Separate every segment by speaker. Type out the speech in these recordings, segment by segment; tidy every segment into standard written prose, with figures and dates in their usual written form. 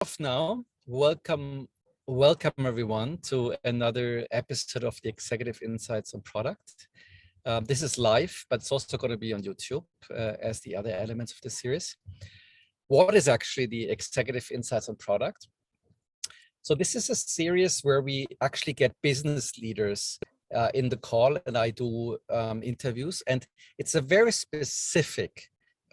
Speaker 1: Off now. Welcome everyone to another episode of the Executive Insights on Product. This is live, but it's also going to be on YouTube as the other elements of the series. What is actually the Executive Insights on Product? So this is a series where we actually get business leaders in the call, and I do interviews, and it's a very specific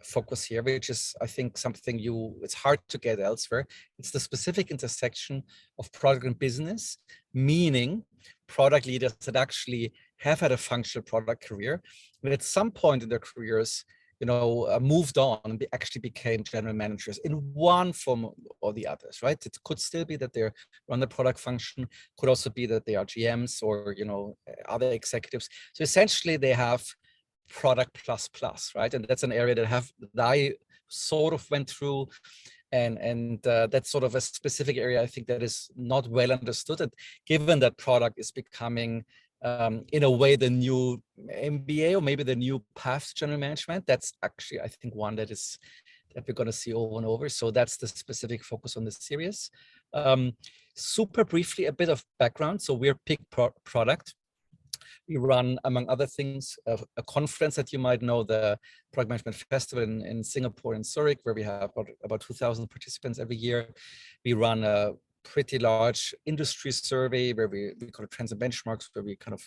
Speaker 1: focus here, which is, I think, something it's hard to get elsewhere. It's the specific intersection of product and business, meaning product leaders that actually have had a functional product career, but at some point in their careers, moved on and actually became general managers in one form or the others, right? It could still be that they run the product function, could also be that they are GMs or, other executives. So essentially they have product plus, right? And that's an area that I sort of went through, and that's sort of a specific area I think that is not well understood. And given that product is becoming in a way the new MBA or maybe the new path to general management, that's actually I think one that we're going to see over and over. So that's the specific focus on this series. Super briefly, a bit of background. So we're Peak Product. We run, among other things, a conference that you might know, the Product Management Festival in Singapore and Zurich, where we have about 2,000 participants every year. We run a pretty large industry survey where we call it Trends and Benchmarks, where we kind of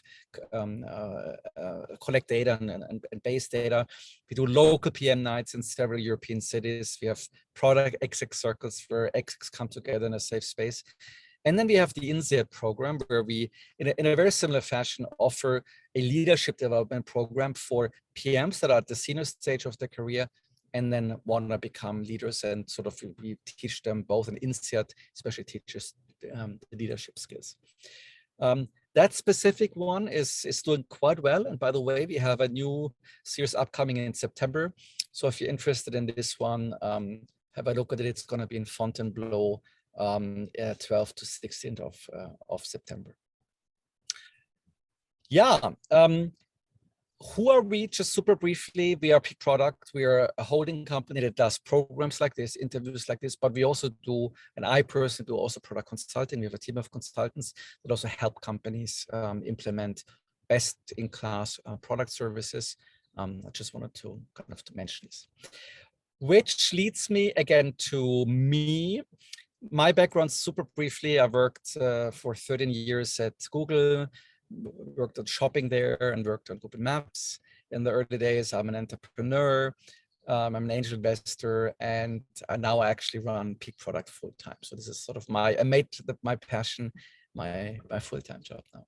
Speaker 1: collect data and base data. We do local PM nights in several European cities. We have product exec circles where execs come together in a safe space. And then we have the INSEAD program, where we, in a very similar fashion, offer a leadership development program for PMs that are at the senior stage of their career and then want to become leaders. And sort of we teach them both, and INSEAD especially teaches the leadership skills. That specific one is doing quite well. And by the way, we have a new series upcoming in September. So if you're interested in this one, have a look at it. It's going to be in Fontainebleau, 12th to 16th of September. Yeah. Who are we? Just super briefly, we are Peak Product. We are a holding company that does programs like this, interviews like this, but we also do, and I personally do also product consulting. We have a team of consultants that also help companies implement best-in-class product services. I just wanted to kind of to mention this. Which leads me again to me. My background, super briefly, I worked for 13 years at Google, worked on shopping there and worked on Google Maps. In the early days, I'm an entrepreneur, I'm an angel investor, and now I actually run Peak Product full-time. So this is sort of my passion, my full-time job now.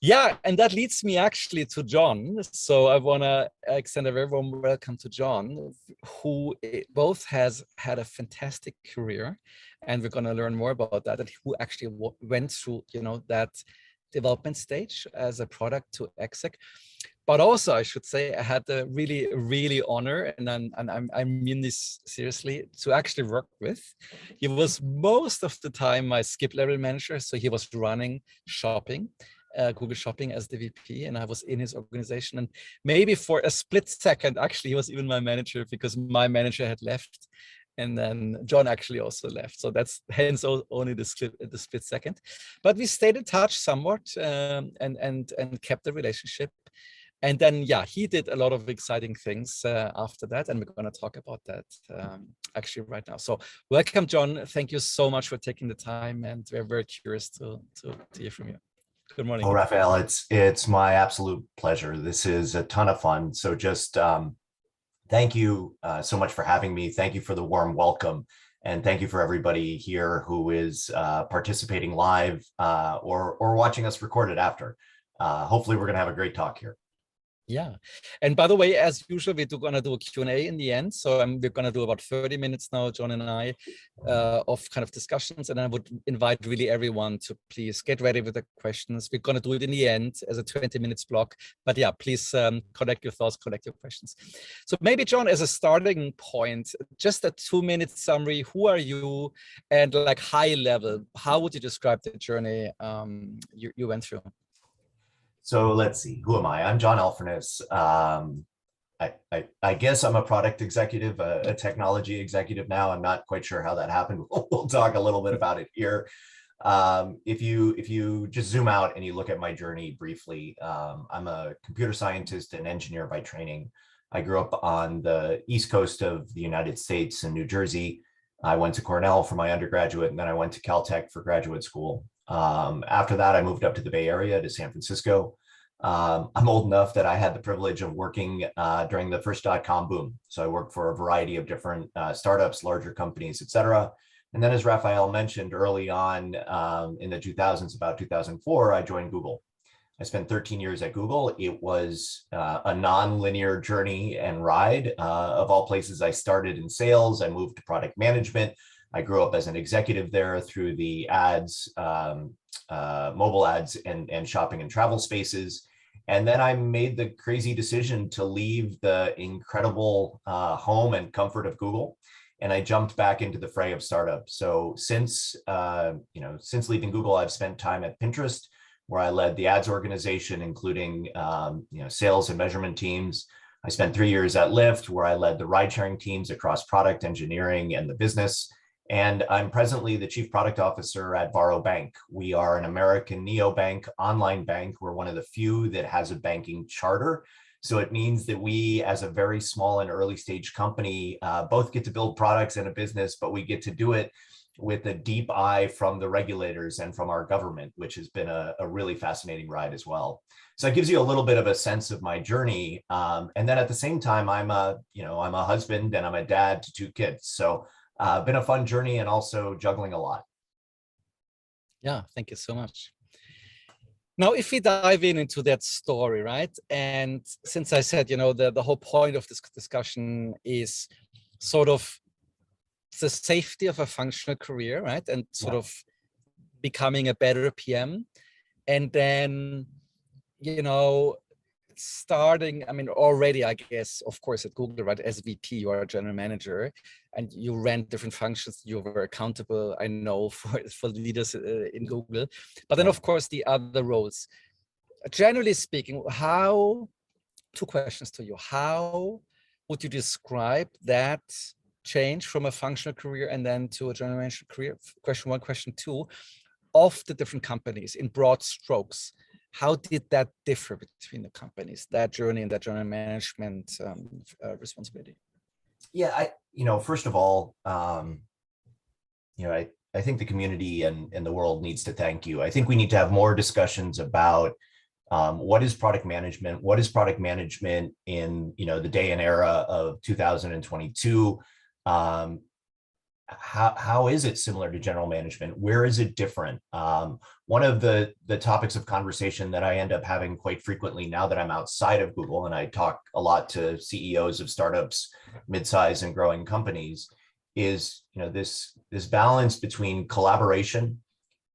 Speaker 1: Yeah, and that leads me actually to Jon. So I want to extend a very warm welcome to Jon, who both has had a fantastic career, and we're going to learn more about that, and who actually went through, that development stage as a product to exec. But also, I should say, I had the really honor, and I mean this seriously, to actually work with. He was most of the time my skip level manager, so he was running shopping. Google Shopping as the VP, and I was in his organization. And maybe for a split second, actually, he was even my manager, because my manager had left, and then Jon actually also left. So that's hence only the split second. But we stayed in touch somewhat, and kept the relationship. And then, yeah, he did a lot of exciting things after that, and we're going to talk about that actually right now. So welcome, Jon. Thank you so much for taking the time, and we're very curious to hear from you. Good morning.
Speaker 2: Oh, Raphael, it's my absolute pleasure. This is a ton of fun. So just thank you so much for having me. Thank you for the warm welcome. And thank you for everybody here who is participating live or watching us record it after. Hopefully we're going to have a great talk here.
Speaker 1: Yeah. And by the way, as usual, we're going to do a Q&A in the end. So we're going to do about 30 minutes now, Jon and I, of kind of discussions. And I would invite really everyone to please get ready with the questions. We're going to do it in the end as a 20 minutes block. But yeah, please collect your thoughts, collect your questions. So maybe, Jon, as a starting point, just a 2-minute summary. Who are you? And like high level, how would you describe the journey you went through?
Speaker 2: So let's see, who am I? I'm Jon Alferness. I guess I'm a product executive, a technology executive now. I'm not quite sure how that happened. We'll talk a little bit about it here. If you just zoom out and you look at my journey briefly, I'm a computer scientist and engineer by training. I grew up on the East Coast of the United States in New Jersey. I went to Cornell for my undergraduate, and then I went to Caltech for graduate school. After that, I moved up to the Bay Area to San Francisco. I'm old enough that I had the privilege of working during the first dot-com boom. So I worked for a variety of different startups, larger companies, et cetera. And then, as Raphael mentioned early on in the 2000s, about 2004, I joined Google. I spent 13 years at Google. It was a non-linear journey and ride. Of all places, I started in sales. I moved to product management. I grew up as an executive there through the ads, mobile ads and shopping and travel spaces. And then I made the crazy decision to leave the incredible home and comfort of Google. And I jumped back into the fray of startups. So since leaving Google, I've spent time at Pinterest, where I led the ads organization, including sales and measurement teams. I spent 3 years at Lyft, where I led the ride-sharing teams across product engineering and the business. And I'm presently the chief product officer at Varo Bank. We are an American neobank online bank. We're one of the few that has a banking charter. So it means that we, as a very small and early stage company, both get to build products and a business, but we get to do it with a deep eye from the regulators and from our government, which has been a really fascinating ride as well. So it gives you a little bit of a sense of my journey. And then at the same time, I'm a husband and I'm a dad to 2 kids. So been a fun journey and also juggling a lot.
Speaker 1: Yeah, thank you so much. Now, if we dive into that story, right? And since I said, the whole point of this discussion is sort of the safety of a functional career, right? And sort of becoming a better PM. And then, starting, already, I guess, of course, at Google, right, as VP, you are a general manager and you ran different functions. You were accountable, I know, for leaders in Google. But then, of course, the other roles. Generally speaking, 2 questions to you. How would you describe that change from a functional career and then to a general manager career? Question 1. Question 2, of the different companies in broad strokes, how did that differ between the companies, that journey and that general management responsibility? Yeah,
Speaker 2: first of all, I think the community and the world needs to thank you. I think we need to have more discussions about what is product management? What is product management in the day and era of 2022? How is it similar to general management? Where is it different? One of the topics of conversation that I end up having quite frequently now that I'm outside of Google, and I talk a lot to CEOs of startups, mid-size and growing companies, is this balance between collaboration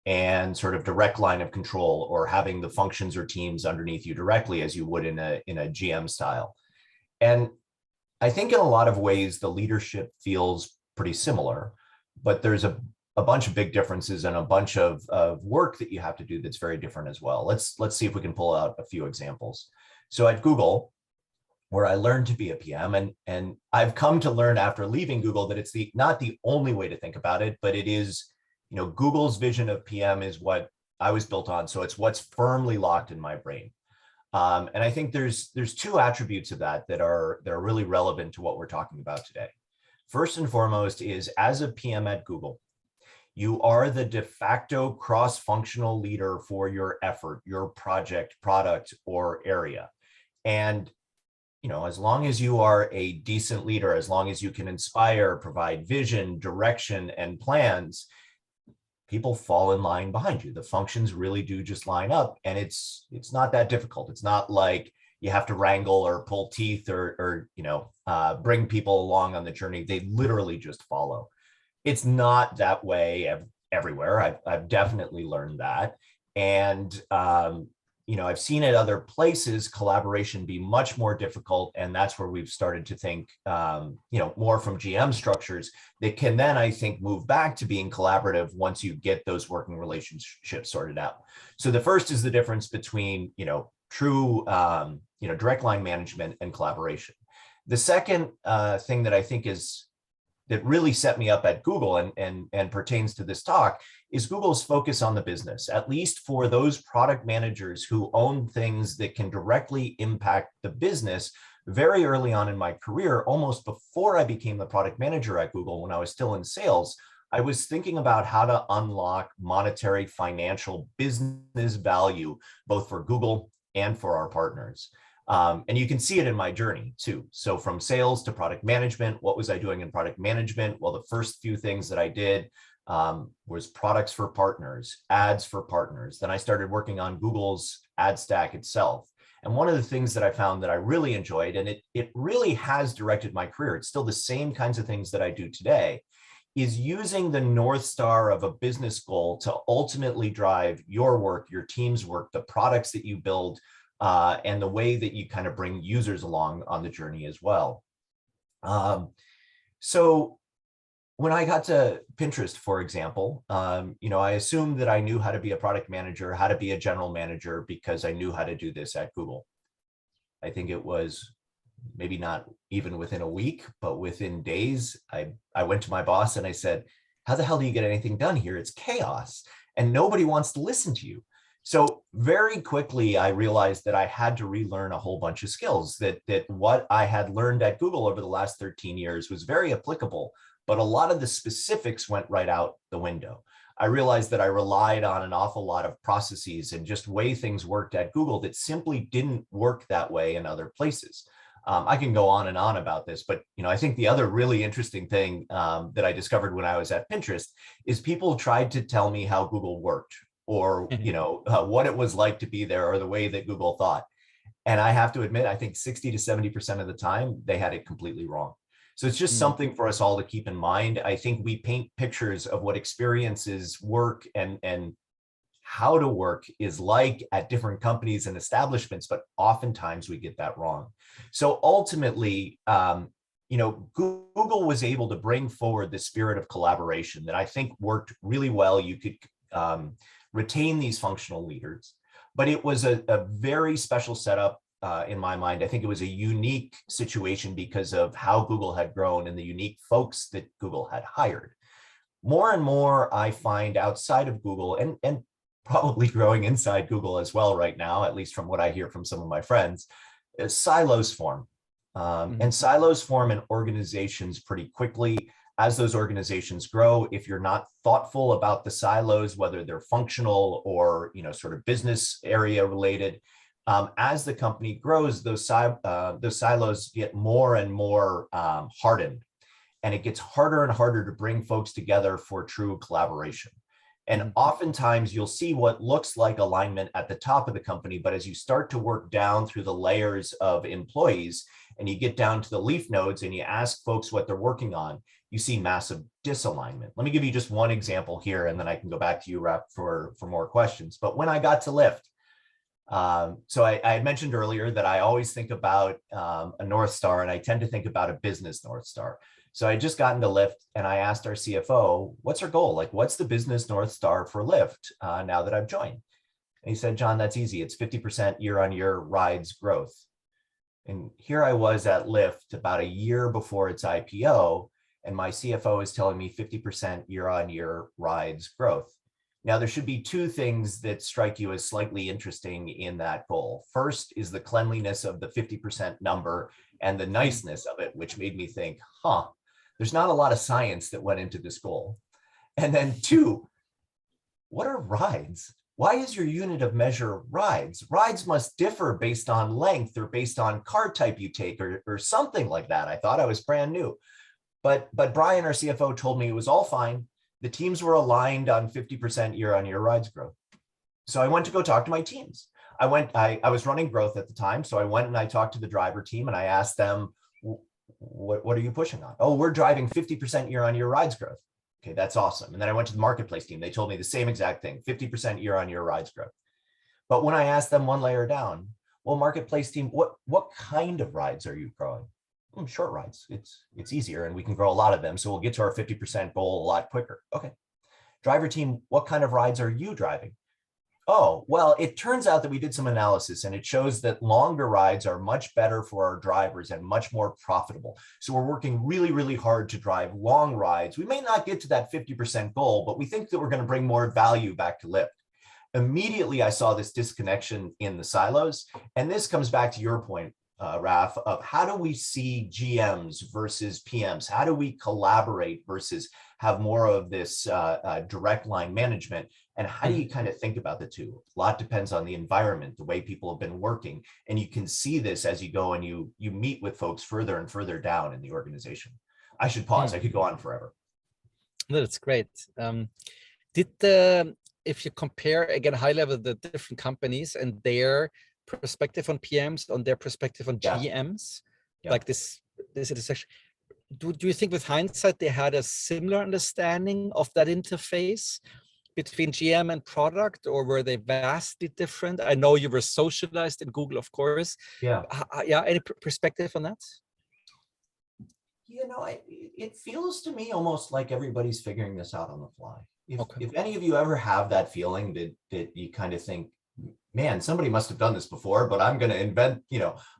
Speaker 2: and sort of direct line of control, or having the functions or teams underneath you directly as you would in a GM style. And I think in a lot of ways the leadership feels pretty similar, but there's a bunch of big differences and a bunch of work that you have to do that's very different as well. Let's see if we can pull out a few examples. So at Google, where I learned to be a PM, and I've come to learn after leaving Google that it's not the only way to think about it, but it is, Google's vision of PM is what I was built on. So it's what's firmly locked in my brain. And I think there's 2 attributes of that are really relevant to what we're talking about today. First and foremost is, as a PM at Google, you are the de facto cross-functional leader for your effort, your project, product, or area. And, as long as you are a decent leader, as long as you can inspire, provide vision, direction, and plans, people fall in line behind you. The functions really do just line up, and it's not that difficult. It's not like you have to wrangle or pull teeth or bring people along on the journey. They literally just follow. It's not that way everywhere. I've definitely learned that. And, I've seen at other places collaboration be much more difficult. And that's where we've started to think, more from GM structures that can then, I think, move back to being collaborative once you get those working relationships sorted out. So the first is the difference between, true, direct line management and collaboration. The second thing that I think that really set me up at Google and pertains to this talk is Google's focus on the business, at least for those product managers who own things that can directly impact the business. Very early on in my career, almost before I became the product manager at Google, when I was still in sales, I was thinking about how to unlock monetary, financial, business value, both for Google and for our partners. And you can see it in my journey too. So from sales to product management, what was I doing in product management? Well, the first few things that I did was products for partners, ads for partners. Then I started working on Google's ad stack itself. And one of the things that I found that I really enjoyed, and it really has directed my career, it's still the same kinds of things that I do today, is using the North Star of a business goal to ultimately drive your work, your team's work, the products that you build, and the way that you kind of bring users along on the journey as well. So when I got to Pinterest, for example, I assumed that I knew how to be a product manager, how to be a general manager, because I knew how to do this at Google. I think it was maybe not even within a week, but within days, I went to my boss and I said, how the hell do you get anything done here? It's chaos and nobody wants to listen to you. So very quickly, I realized that I had to relearn a whole bunch of skills, that what I had learned at Google over the last 13 years was very applicable, but a lot of the specifics went right out the window. I realized that I relied on an awful lot of processes and just way things worked at Google that simply didn't work that way in other places. I can go on and on about this, but I think the other really interesting thing that I discovered when I was at Pinterest is people tried to tell me how Google worked, or what it was like to be there, or the way that Google thought. And I have to admit, I think 60 to 70% of the time, they had it completely wrong. So it's just something for us all to keep in mind. I think we paint pictures of what experiences work and how to work is like at different companies and establishments, but oftentimes we get that wrong. So ultimately, Google was able to bring forward the spirit of collaboration that I think worked really well. You could retain these functional leaders, but it was a very special setup in my mind. I think it was a unique situation because of how Google had grown and the unique folks that Google had hired. More and more, I find outside of Google and probably growing inside Google as well right now, at least from what I hear from some of my friends, silos form. And silos form in organizations pretty quickly. As those organizations grow, if you're not thoughtful about the silos, whether they're functional or sort of business area related, as the company grows, those silos get more and more hardened, and it gets harder and harder to bring folks together for true collaboration. And oftentimes you'll see what looks like alignment at the top of the company, but as you start to work down through the layers of employees and you get down to the leaf nodes and you ask folks what they're working on, you see massive disalignment. Let me give you just one example here, and then I can go back to you, Rap, for more questions. But when I got to Lyft, so I had mentioned earlier that I always think about a North Star, and I tend to think about a business North Star. So I just got into Lyft and I asked our CFO, what's our goal? Like, what's the business North Star for Lyft now that I've joined? And he said, John, that's easy. It's 50% year-on-year rides growth. And here I was at Lyft about a year before its IPO, and my CFO is telling me 50% year-on-year rides growth. Now, there should be two things that strike you as slightly interesting in that goal. First is the cleanliness of the 50% number and the niceness of it, which made me think, there's not a lot of science that went into this goal. And then two, what are rides? Why is your unit of measure rides? Rides must differ based on length or based on car type you take or something like that. I thought I was brand new. But Brian, our CFO, told me it was all fine. The teams were aligned on 50% year-on-year rides growth. So I went to go talk to my teams. I was running growth at the time. So I went and I talked to the driver team and I asked them, what are you pushing on? Oh, we're driving 50% year-on-year rides growth. Okay, that's awesome. And then I went to the marketplace team. They told me the same exact thing, 50% year-on-year rides growth. But when I asked them one layer down, well, marketplace team, what kind of rides are you growing? Short rides. It's easier and we can grow a lot of them. So we'll get to our 50% goal a lot quicker. Okay. Driver team, what kind of rides are you driving? Oh, well, it turns out that we did some analysis and it shows that longer rides are much better for our drivers and much more profitable. So we're working really, really hard to drive long rides. We may not get to that 50% goal, but we think that we're going to bring more value back to Lyft. Immediately, I saw this disconnection in the silos. And this comes back to your point, Raf, of how do we see GMs versus PMs? How do we collaborate versus have more of this direct line management? And how do you kind of think about the two? A lot depends on the environment, the way people have been working. And you can see this as you go and you meet with folks further and further down in the organization. I should pause. I could go on forever.
Speaker 1: No, that's great. If you compare again high level the different companies and their perspective on PMs, on their perspective on GMs, like this intersection, do you think with hindsight they had a similar understanding of that interface between GM and product, or were they vastly different? I know you were socialized in Google, of course.
Speaker 2: Yeah.
Speaker 1: Any perspective on that?
Speaker 2: You know, it feels to me almost like everybody's figuring this out on the fly. If any of you ever have that feeling that you kind of think, man, somebody must have done this before, but I'm going to invent,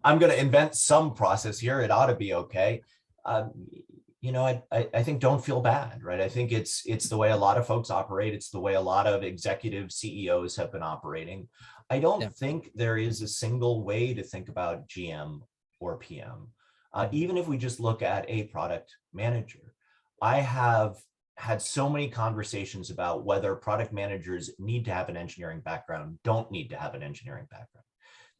Speaker 2: I'm going to invent some process here. It ought to be okay. I think don't feel bad, right? I think it's the way a lot of folks operate. It's the way a lot of executive CEOs have been operating. I don't think there is a single way to think about GM or PM. Even if we just look at a product manager, I have had so many conversations about whether product managers need to have an engineering background, don't need to have an engineering background.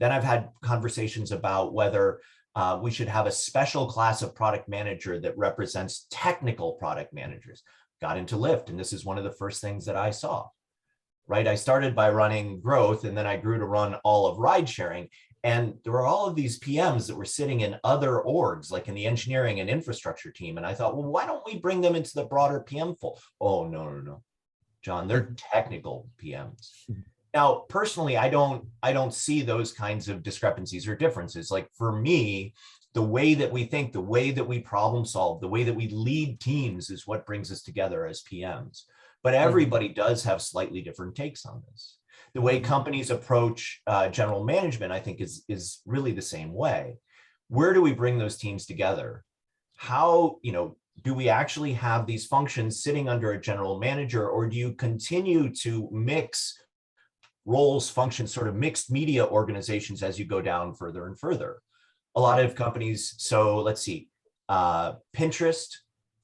Speaker 2: Then I've had conversations about whether we should have a special class of product manager that represents technical product managers. Got into Lyft, and this is one of the first things that I saw, right? I started by running growth, and then I grew to run all of ride sharing. And there were all of these PMs that were sitting in other orgs, like in the engineering and infrastructure team. And I thought, well, why don't we bring them into the broader PM fold? Oh, no, John, they're technical PMs. Now, personally, I don't see those kinds of discrepancies or differences. Like for me, the way that we think, the way that we problem solve, the way that we lead teams is what brings us together as PMs. But everybody does have slightly different takes on this. The way companies approach general management, I think, is really the same way. Where do we bring those teams together? How, do we actually have these functions sitting under a general manager, or do you continue to mix roles, functions, sort of mixed media organizations as you go down further and further? A lot of companies, so let's see, Pinterest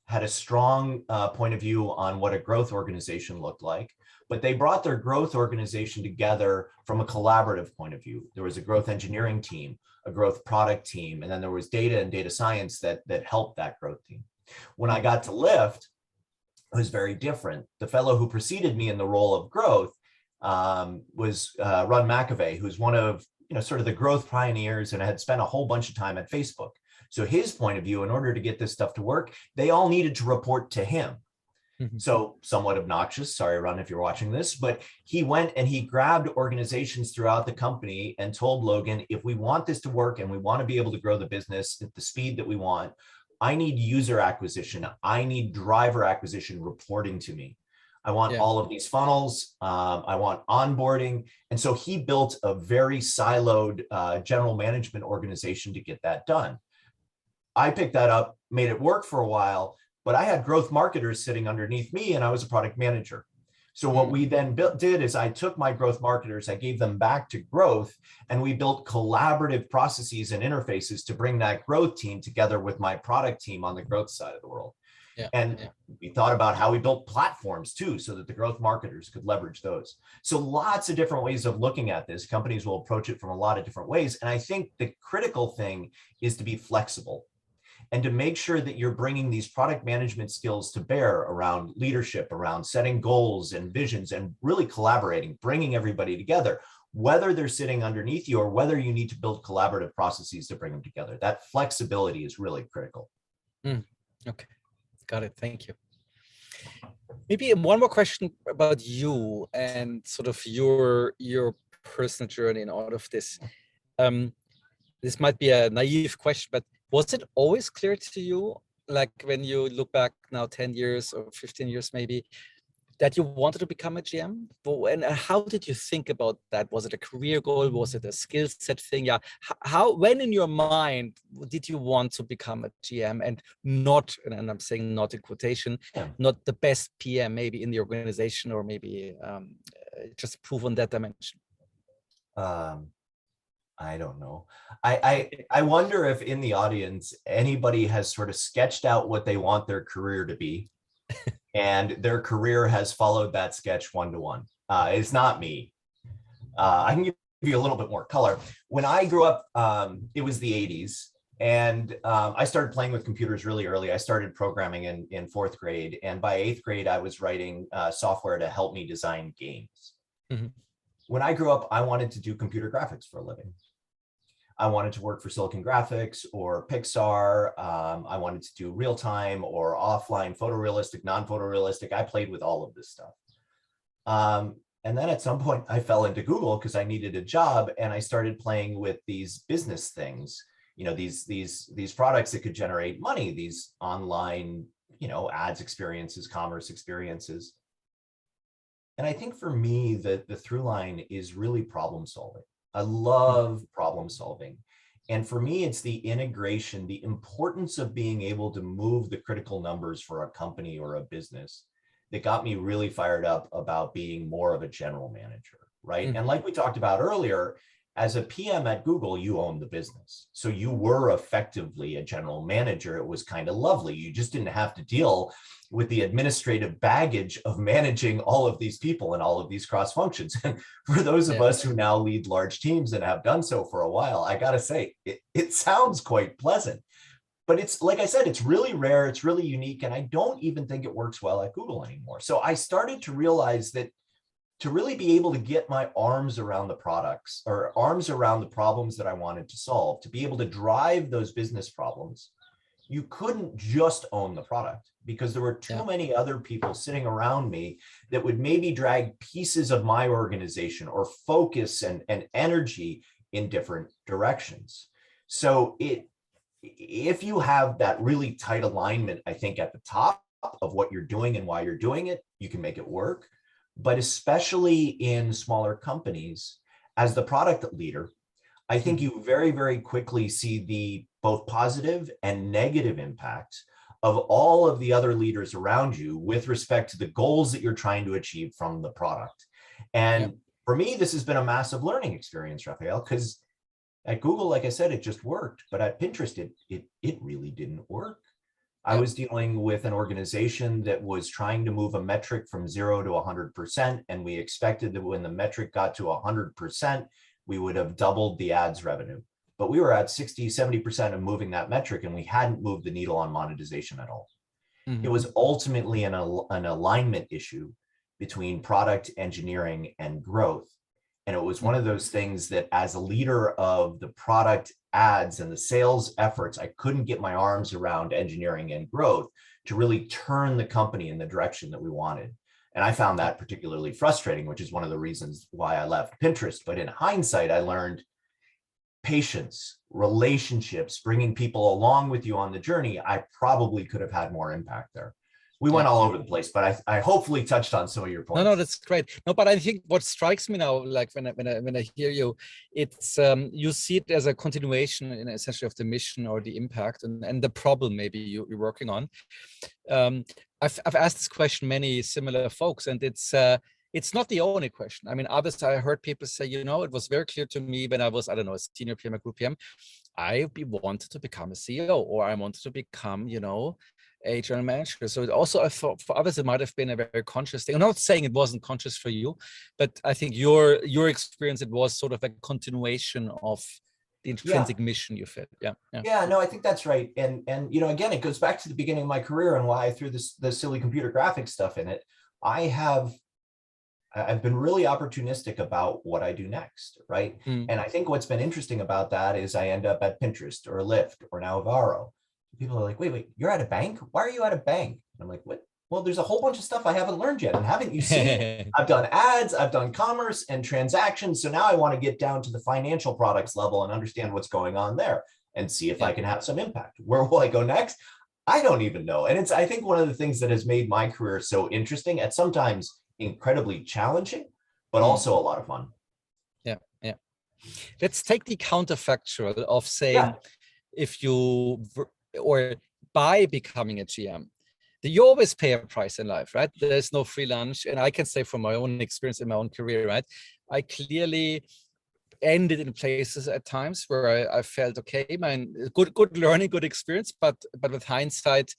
Speaker 2: had a strong point of view on what a growth organization looked like, but they brought their growth organization together from a collaborative point of view. There was a growth engineering team, a growth product team, and then there was data and data science that helped that growth team. When I got to Lyft, it was very different. The fellow who preceded me in the role of growth was Ron McAvey, who's one of sort of the growth pioneers and had spent a whole bunch of time at Facebook. So his point of view, in order to get this stuff to work, they all needed to report to him. So somewhat obnoxious, sorry, Ron, if you're watching this, but he went and he grabbed organizations throughout the company and told Logan, if we want this to work and we want to be able to grow the business at the speed that we want, I need user acquisition. I need driver acquisition reporting to me. I want all of these funnels. I want onboarding. And so he built a very siloed general management organization to get that done. I picked that up, made it work for a while, but I had growth marketers sitting underneath me and I was a product manager. So what we then did is I took my growth marketers, I gave them back to growth, and we built collaborative processes and interfaces to bring that growth team together with my product team on the growth side of the world. We thought about how we built platforms too, so that the growth marketers could leverage those. So lots of different ways of looking at this. Companies will approach it from a lot of different ways. And I think the critical thing is to be flexible and to make sure that you're bringing these product management skills to bear around leadership, around setting goals and visions, and really collaborating, bringing everybody together, whether they're sitting underneath you or whether you need to build collaborative processes to bring them together. That flexibility is really critical.
Speaker 1: Okay. Got it. Thank you. Maybe one more question about you and sort of your personal journey in all of this. This might be a naive question, but was it always clear to you, like when you look back now 10 years or 15 years maybe, that you wanted to become a GM? And how did you think about that? Was it a career goal? Was it a skill set thing? Yeah. When in your mind did you want to become a GM and not, and I'm saying not in quotation, not the best PM maybe in the organization, or maybe just prove on that dimension?
Speaker 2: I don't know. I wonder if in the audience, anybody has sort of sketched out what they want their career to be. And their career has followed that sketch one-to-one. It's not me. I can give you a little bit more color. When I grew up, it was the 80s, and I started playing with computers really early. I started programming in 4th grade, and by 8th grade, I was writing software to help me design games. Mm-hmm. When I grew up, I wanted to do computer graphics for a living. I wanted to work for Silicon Graphics or Pixar. I wanted to do real-time or offline, photorealistic, non-photorealistic. I played with all of this stuff. And then at some point I fell into Google because I needed a job, and I started playing with these business things, you know, these products that could generate money, these online, you know, ads experiences, commerce experiences. And I think for me, the through line is really problem solving. I love problem solving. And for me, it's the integration, the importance of being able to move the critical numbers for a company or a business that got me really fired up about being more of a general manager, right? Mm-hmm. And like we talked about earlier, as a PM at Google, you own the business. So you were effectively a general manager. It was kind of lovely. You just didn't have to deal with the administrative baggage of managing all of these people and all of these cross functions. And for those of us who now lead large teams and have done so for a while, I got to say, it sounds quite pleasant. But it's, like I said, it's really rare, it's really unique, and I don't even think it works well at Google anymore. So I started to realize that to really be able to get my arms around the products or arms around the problems that I wanted to solve, to be able to drive those business problems, you couldn't just own the product, because there were too many other people sitting around me that would maybe drag pieces of my organization or focus and energy in different directions. So if you have that really tight alignment, I think at the top of what you're doing and why you're doing it, you can make it work. But especially in smaller companies, as the product leader, I think you very, very quickly see the both positive and negative impact of all of the other leaders around you with respect to the goals that you're trying to achieve from the product. And for me, this has been a massive learning experience, Raphael, because at Google, like I said, it just worked. But at Pinterest, it really didn't work. I was dealing with an organization that was trying to move a metric from 0 to 100%. And we expected that when the metric got to 100%, we would have doubled the ads revenue. But we were at 60, 70% of moving that metric, and we hadn't moved the needle on monetization at all. Mm-hmm. It was ultimately an alignment issue between product engineering and growth. And it was one of those things that as a leader of the product ads and the sales efforts, I couldn't get my arms around engineering and growth to really turn the company in the direction that we wanted. And I found that particularly frustrating, which is one of the reasons why I left Pinterest. But in hindsight, I learned patience, relationships, bringing people along with you on the journey. I probably could have had more impact there. We went all over the place, but I hopefully touched on some of your points.
Speaker 1: No, that's great. No, but I think what strikes me now, like when I hear you, it's you see it as a continuation in essentially of the mission or the impact and the problem maybe you're working on. I've asked this question many similar folks, and it's not the only question. I mean, others, I heard people say, you know, it was very clear to me when I was, I don't know, a senior PM, a group PM, I wanted to become a CEO, or I wanted to become, you know, a general manager. So it also, for others, it might have been a very conscious thing. I'm not saying it wasn't conscious for you, but I think your experience, it was sort of a continuation of the intrinsic mission you fit. Yeah,
Speaker 2: no, I think that's right. And you know, again, it goes back to the beginning of my career and why I threw the silly computer graphics stuff in it. I've been really opportunistic about what I do next, right? And I think what's been interesting about that is I end up at Pinterest or Lyft or now Varo. People are like, wait, you're at a bank? Why are you at a bank? And I'm like, what? Well, there's a whole bunch of stuff I haven't learned yet. And haven't you seen it? I've done ads, I've done commerce and transactions. So now I want to get down to the financial products level and understand what's going on there and see if I can have some impact. Where will I go next? I don't even know. And I think one of the things that has made my career so interesting, at sometimes incredibly challenging, but
Speaker 1: Mm.
Speaker 2: also a lot of fun.
Speaker 1: Yeah, yeah. Let's take the counterfactual of saying,
Speaker 2: Yeah.
Speaker 1: if you, or by becoming a GM, you always pay a price in life, right? There's no free lunch. And I can say from my own experience in my own career, right? I clearly ended in places at times where I felt, okay, man, good learning, good experience, but with hindsight,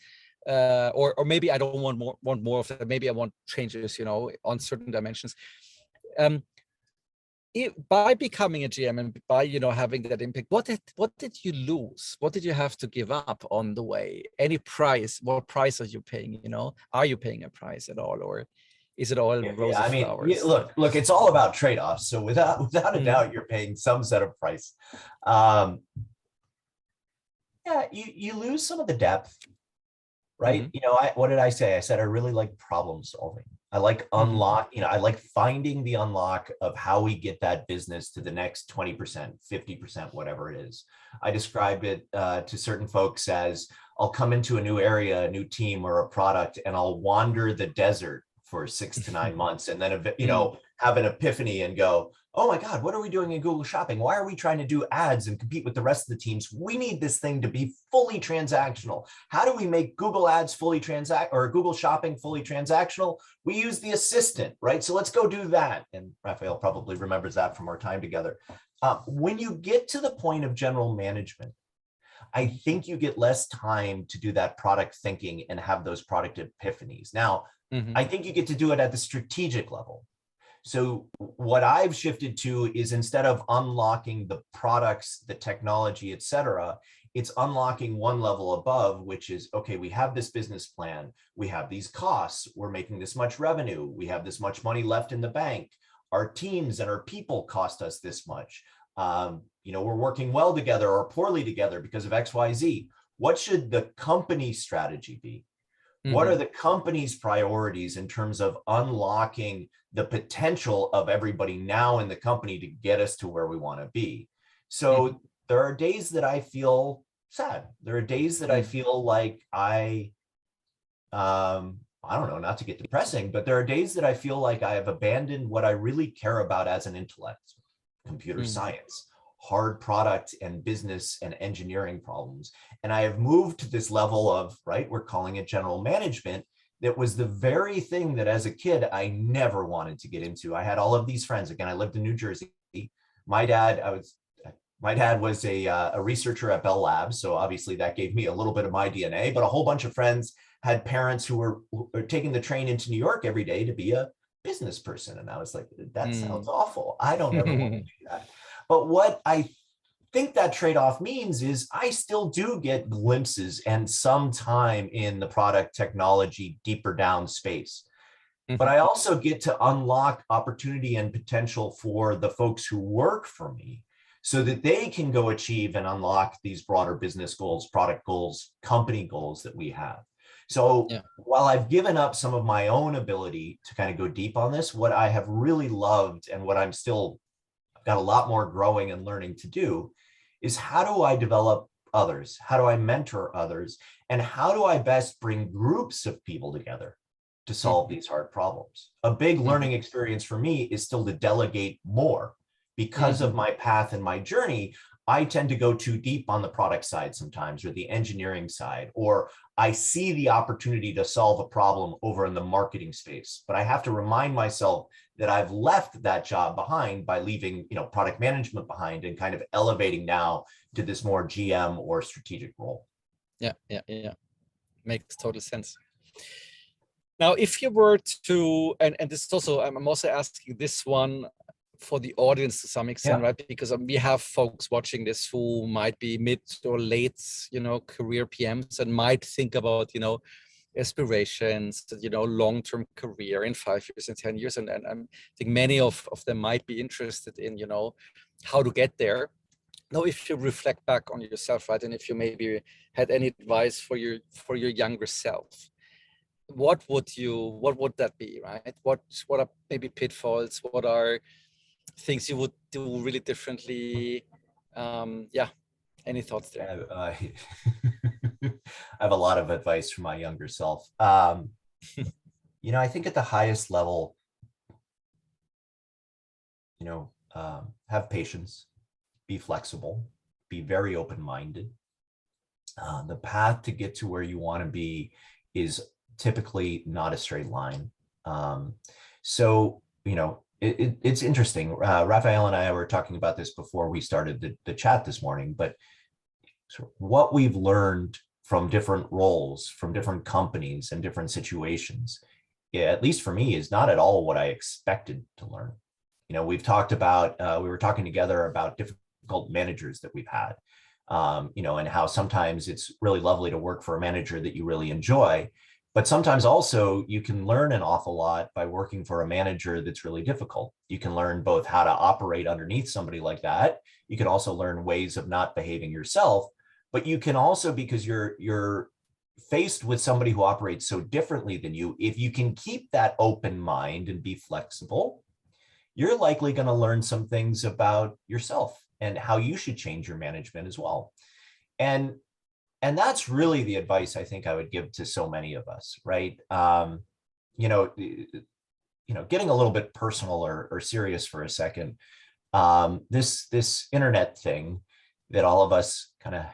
Speaker 1: or maybe I don't want more of that. Maybe I want changes, on certain dimensions. By becoming a GM and by having that impact, what did you lose? What did you have to give up on the way? Any price? What price are you paying? Are you paying a price at all, or is it all
Speaker 2: Yeah,
Speaker 1: rosy
Speaker 2: I mean,
Speaker 1: flowers?
Speaker 2: look, it's all about trade-offs. So without a doubt, you're paying some set of price. Yeah, you lose some of the depth, right? What did I say? I said I really like problem solving. I like I like finding the unlock of how we get that business to the next 20%, 50%, whatever it is. I described it to certain folks as I'll come into a new area, a new team or a product, and I'll wander the desert for 6 to 9 months, and then have an epiphany and go, oh my God, what are we doing in Google Shopping? Why are we trying to do ads and compete with the rest of the teams? We need this thing to be fully transactional. How do we make Google Ads fully or Google Shopping fully transactional? We use the assistant, right? So let's go do that. And Raphael probably remembers that from our time together. When you get to the point of general management, I think you get less time to do that product thinking and have those product epiphanies. Now, I think you get to do it at the strategic level. So what I've shifted to is, instead of unlocking the products, the technology, et cetera, it's unlocking one level above, which is, okay, we have this business plan. We have these costs. We're making this much revenue. We have this much money left in the bank. Our teams and our people cost us this much. We're working well together or poorly together because of X, Y, Z. What should the company strategy be? What are the company's priorities in terms of unlocking the potential of everybody now in the company to get us to where we want to be? So there are days that I feel sad. There are days that I feel like I don't know, not to get depressing, but there are days that I feel like I have abandoned what I really care about as an intellect: computer science, hard product and business and engineering problems. And I have moved to this level of, right, we're calling it general management. That was the very thing that as a kid, I never wanted to get into. I had all of these friends. Again, I lived in New Jersey. My dad was a researcher at Bell Labs. So obviously that gave me a little bit of my DNA, but a whole bunch of friends had parents who were taking the train into New York every day to be a business person. And I was like, that sounds awful. I don't ever want to do that. But what I think that trade-off means is I still do get glimpses and some time in the product technology deeper down space. But I also get to unlock opportunity and potential for the folks who work for me so that they can go achieve and unlock these broader business goals, product goals, company goals that we have. So while I've given up some of my own ability to kind of go deep on this, what I have really loved and what I'm still got a lot more growing and learning to do is, how do I develop others? How do I mentor others? And how do I best bring groups of people together to solve these hard problems? A big learning experience for me is still to delegate more. Because of my path and my journey, I tend to go too deep on the product side sometimes, or the engineering side, or I see the opportunity to solve a problem over in the marketing space. But I have to remind myself that I've left that job behind by leaving, product management behind and kind of elevating now to this more GM or strategic role.
Speaker 1: Yeah. Makes total sense. Now, if you were to, and this is also, I'm also asking this one for the audience to some extent, right? Because we have folks watching this who might be mid or late, career PMs, and might think about, aspirations, long-term career in 5 years and 10 years. And I think many of them might be interested in, how to get there. Now, if you reflect back on yourself, right, and if you maybe had any advice for your younger self, what would that be, right? What are maybe pitfalls? What are things you would do really differently? Any thoughts there?
Speaker 2: have a lot of advice for my younger self. I think at the highest level, have patience, be flexible, be very open-minded. The path to get to where you want to be is typically not a straight line. It's interesting. Raphael and I were talking about this before we started the chat this morning, but what we've learned from different roles, from different companies and different situations, at least for me, is not at all what I expected to learn. We've talked about, we were talking together about difficult managers that we've had, and how sometimes it's really lovely to work for a manager that you really enjoy, but sometimes also you can learn an awful lot by working for a manager that's really difficult. You can learn both how to operate underneath somebody like that. You can also learn ways of not behaving yourself, but you can also, because you're faced with somebody who operates so differently than you, if you can keep that open mind and be flexible, you're likely going to learn some things about yourself and how you should change your management as well. And that's really the advice I think I would give to so many of us, right? Getting a little bit personal or serious for a second, this internet thing that all of us kind of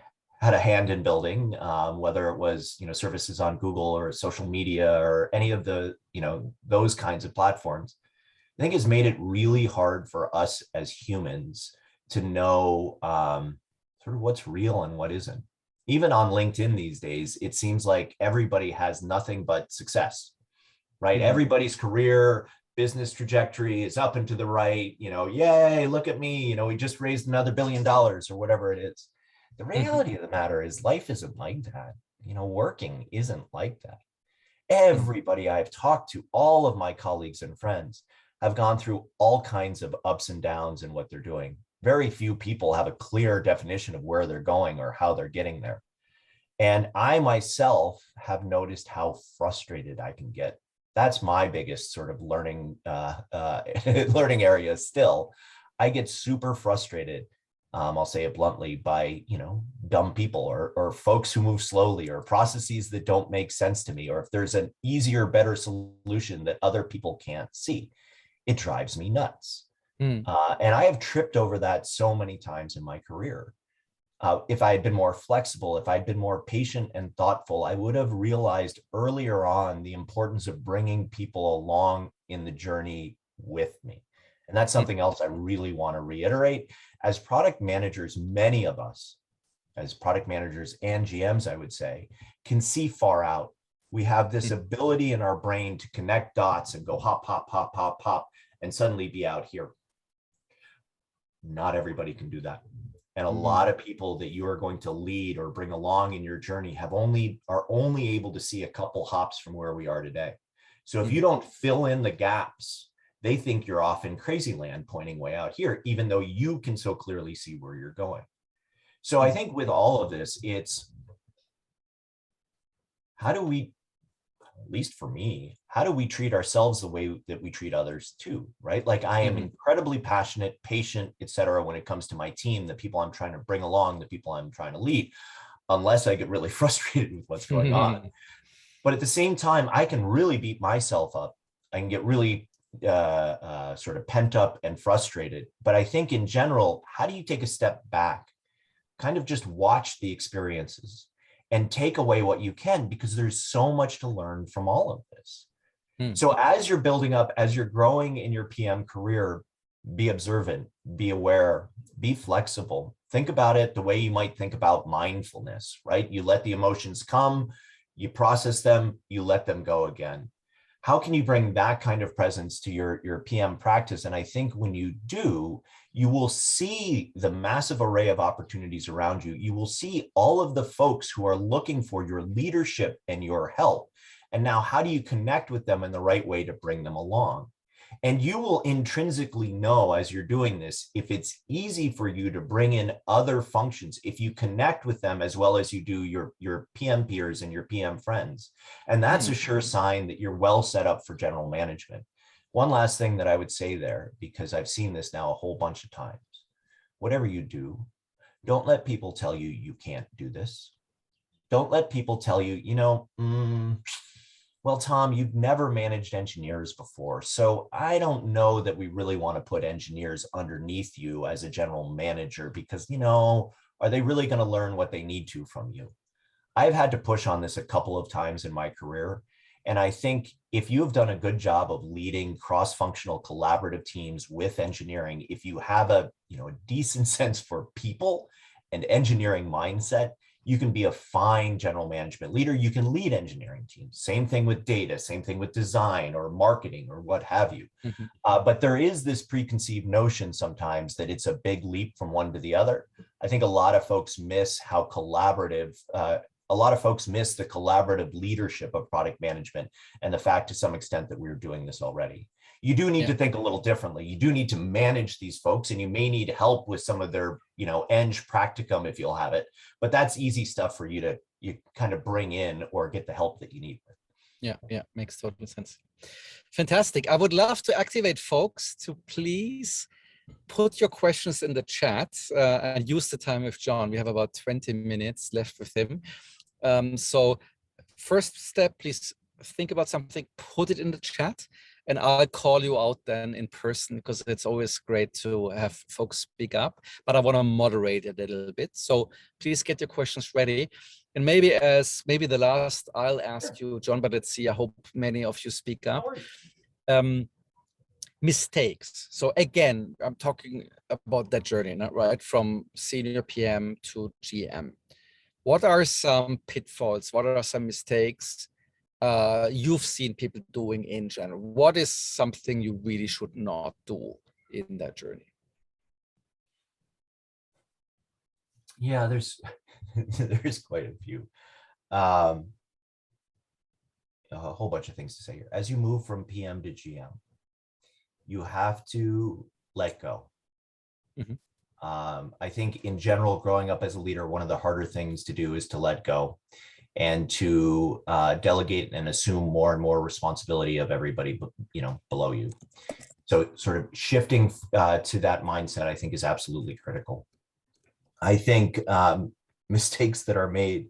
Speaker 2: had a hand in building, whether it was, services on Google or social media or any of the, those kinds of platforms, I think has made it really hard for us as humans to know sort of what's real and what isn't. Even on LinkedIn these days, it seems like everybody has nothing but success, right? Mm-hmm. Everybody's career, business trajectory is up and to the right, yay, look at me, we just raised another $1 billion or whatever it is. The reality of the matter is life isn't like that. Working isn't like that. Everybody I've talked to, all of my colleagues and friends, have gone through all kinds of ups and downs in what they're doing. Very few people have a clear definition of where they're going or how they're getting there. And I myself have noticed how frustrated I can get. That's my biggest sort of learning learning area still. I get super frustrated, I'll say it bluntly, by dumb people or folks who move slowly or processes that don't make sense to me, or if there's an easier, better solution that other people can't see. It drives me nuts. And I have tripped over that so many times in my career. If I had been more flexible, if I'd been more patient and thoughtful, I would have realized earlier on the importance of bringing people along in the journey with me. And that's something else I really want to reiterate. As product managers, many of us, as product managers and GMs, I would say, can see far out. We have this ability in our brain to connect dots and go hop, hop, hop, hop, hop, and suddenly be out here. Not everybody can do that. And a lot of people that you are going to lead or bring along in your journey are only able to see a couple hops from where we are today. So if you don't fill in the gaps, they think you're off in crazy land pointing way out here, even though you can so clearly see where you're going. So I think with all of this, it's how do we, at least for me, how do we treat ourselves the way that we treat others too, right? Like I am incredibly passionate, patient, et cetera, when it comes to my team, the people I'm trying to bring along, the people I'm trying to lead, unless I get really frustrated with what's going on. But at the same time, I can really beat myself up. I can get really sort of pent up and frustrated. But I think in general, how do you take a step back, kind of just watch the experiences and take away what you can, because there's so much to learn from all of this. So as you're building up, as you're growing in your PM career, be observant, be aware, be flexible. Think about it the way you might think about mindfulness, right? You let the emotions come, you process them, you let them go again. How can you bring that kind of presence to your PM practice? And I think when you do, you will see the massive array of opportunities around you. You will see all of the folks who are looking for your leadership and your help. And now, how do you connect with them in the right way to bring them along? And you will intrinsically know as you're doing this, if it's easy for you to bring in other functions, if you connect with them as well as you do your PM peers and your PM friends. And that's a sure sign that you're well set up for general management. One last thing that I would say there, because I've seen this now a whole bunch of times, whatever you do, don't let people tell you you can't do this. don't let people tell you, well, Tom, you've never managed engineers before, so I don't know that we really want to put engineers underneath you as a general manager because, are they really going to learn what they need to from you? I've had to push on this a couple of times in my career. And I think if you have done a good job of leading cross-functional collaborative teams with engineering, if you have a decent sense for people and engineering mindset, you can be a fine general management leader. You can lead engineering teams. Same thing with data, same thing with design or marketing or what have you.
Speaker 1: Mhm.
Speaker 2: But there is this preconceived notion sometimes that it's a big leap from one to the other. I think a lot of folks miss how collaborative, a lot of folks miss the collaborative leadership of product management and the fact to some extent that we're doing this already. You do need to think a little differently. You do need to manage these folks and you may need help with some of their, eng practicum if you'll have it, but that's easy stuff for you to kind of bring in or get the help that you need.
Speaker 1: Yeah, makes total sense. Fantastic. I would love to activate folks to please put your questions in the chat and use the time with Jon. We have about 20 minutes left with him. So first step, please think about something, put it in the chat, and I'll call you out then in person because it's always great to have folks speak up, but I want to moderate a little bit. So please get your questions ready. And maybe the last, I'll ask you, Jon, but let's see, I hope many of you speak up. Mistakes. So again, I'm talking about that journey, right? From senior PM to GM. What are some pitfalls? What are some mistakes you've seen people doing in general? What is something you really should not do in that journey?
Speaker 2: Yeah, there's quite a few. A whole bunch of things to say here. As you move from PM to GM, you have to let go. I think in general, growing up as a leader, one of the harder things to do is to let go and to delegate and assume more and more responsibility of everybody, below you. So sort of shifting to that mindset, I think is absolutely critical. I think mistakes that are made,